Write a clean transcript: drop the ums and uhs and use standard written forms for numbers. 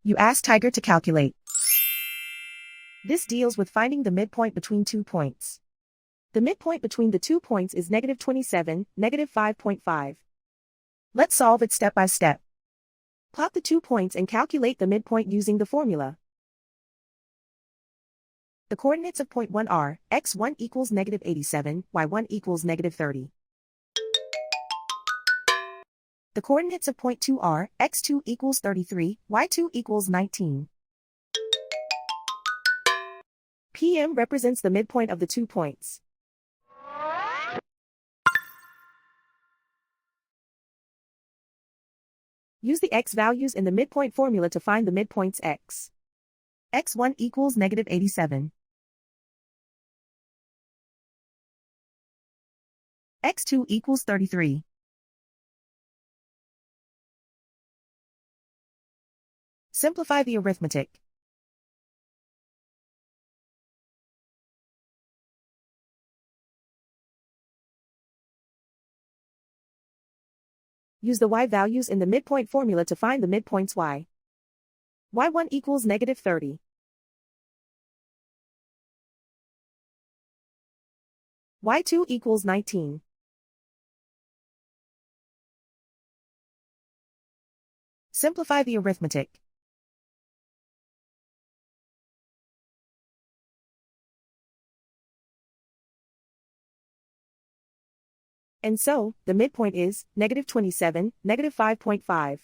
You ask Tiger to calculate. This deals with finding the midpoint between 2 points. The midpoint between the 2 points is -27, -5.5. Let's solve it step by step. Plot the 2 points and calculate the midpoint using the formula. The coordinates of point 1 are, x1 equals -87, y1 equals -30. The coordinates of point 2 are, x2 equals 33, y2 equals 19. PM represents the midpoint of the 2 points. Use the x values in the midpoint formula to find the midpoints x. x1 equals -87. x2 equals 33. Simplify the arithmetic. Use the y values in the midpoint formula to find the midpoints y. y1 equals -30. y2 equals 19. Simplify the arithmetic. And so, the midpoint is -27, -5.5.